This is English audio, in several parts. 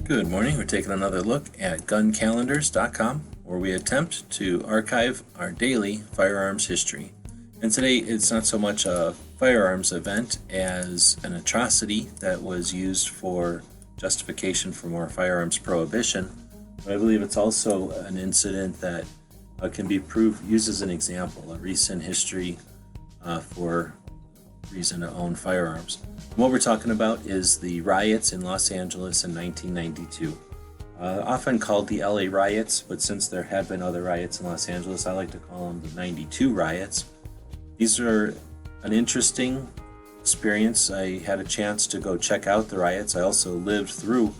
Good morning. We're taking another look at guncalendars.com, where we attempt to archive our daily firearms history. And today it's not so much a firearms event as an atrocity that was used for justification for more firearms prohibition, but I believe it's also an incident that can be used as an example, a recent history for reason to own firearms. What we're talking about is the riots in Los Angeles in 1992. Often called the LA riots, but since there had been other riots in Los Angeles, I like to call them the 92 riots. These are an interesting experience. I had a chance to go check out the riots. I also lived through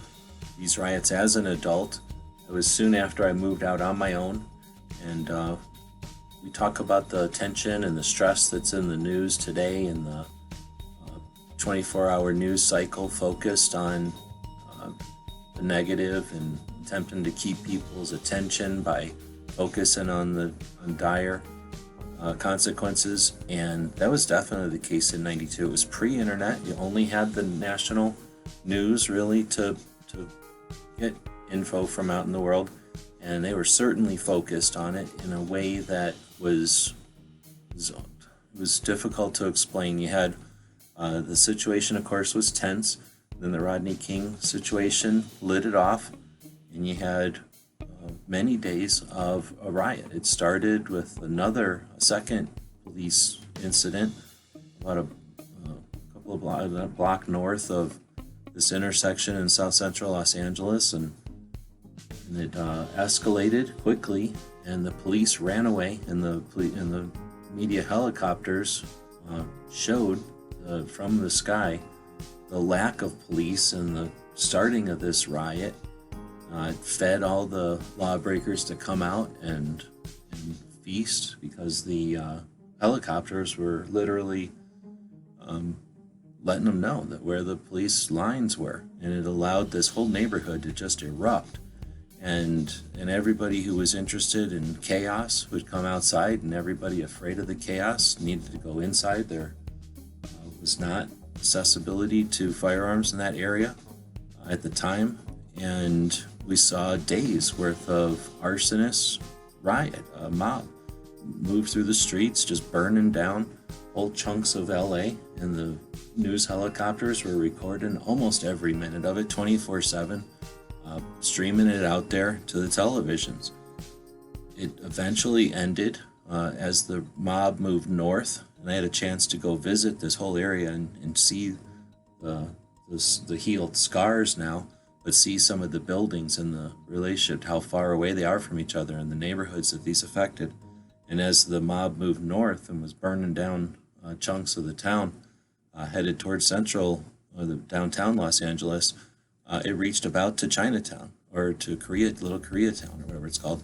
these riots as an adult. It was soon after I moved out on my own, and we talk about the tension and the stress that's in the news today, and the 24-hour news cycle focused on the negative and attempting to keep people's attention by focusing on dire consequences. And that was definitely the case in 92. It was pre-internet. You only had the national news really to get info from out in the world, and they were certainly focused on it in a way that was difficult to explain. You had the situation, of course, was tense. Then the Rodney King situation lit it off, and you had many days of a riot. It started with a second police incident about a block north of this intersection in South Central Los Angeles, and it escalated quickly, and the police ran away, and the media helicopters showed from the sky the lack of police and the starting of this riot. It fed all the lawbreakers to come out and feast, because the helicopters were literally letting them know that where the police lines were, and it allowed this whole neighborhood to just erupt. And everybody who was interested in chaos would come outside, and everybody afraid of the chaos needed to go inside. There was not accessibility to firearms in that area at the time, and we saw days worth of arsonists riot. A mob moved through the streets, just burning down whole chunks of LA, and the news helicopters were recording almost every minute of it 24/7, streaming it out there to the televisions. It eventually ended as the mob moved north, and I had a chance to go visit this whole area and see the healed scars now, but see some of the buildings and the relationship, how far away they are from each other, and the neighborhoods that these affected. And as the mob moved north and was burning down chunks of the town, headed towards central, the downtown Los Angeles, it reached about to Chinatown, or to Little Koreatown, or whatever it's called.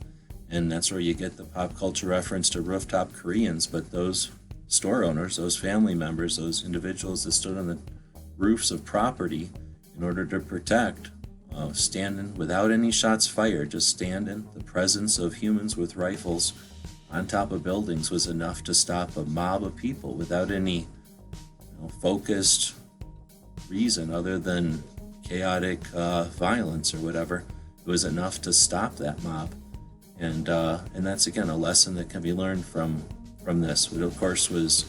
And that's where you get the pop culture reference to rooftop Koreans. But those store owners, those family members, those individuals that stood on the roofs of property in order to protect, standing without any shots fired, just standing, the presence of humans with rifles on top of buildings was enough to stop a mob of people without any focused reason other than chaotic violence or whatever. It was enough to stop that mob. And that's, again, a lesson that can be learned from this. It, of course, was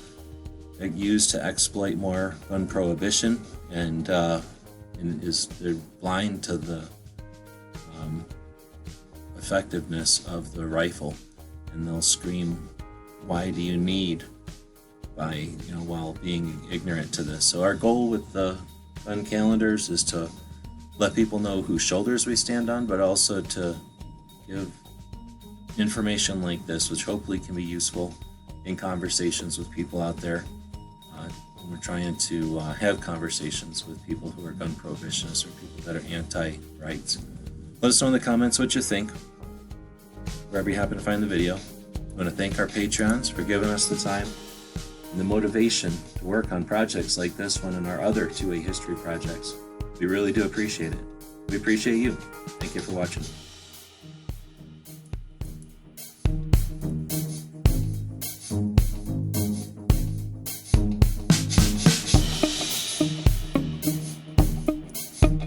used to exploit more gun prohibition, and they're blind to the effectiveness of the rifle, and they'll scream, "Why do you need?" while being ignorant to this. So our goal with the gun calendars is to let people know whose shoulders we stand on, but also to give information like this, which hopefully can be useful in conversations with people out there. We're trying to have conversations with people who are gun prohibitionists or people that are anti-rights. Let us know in the comments what you think, wherever you happen to find the video. I want to thank our Patreons for giving us the time and the motivation to work on projects like this one and our other 2A history projects. We really do appreciate it. We appreciate you. Thank you for watching.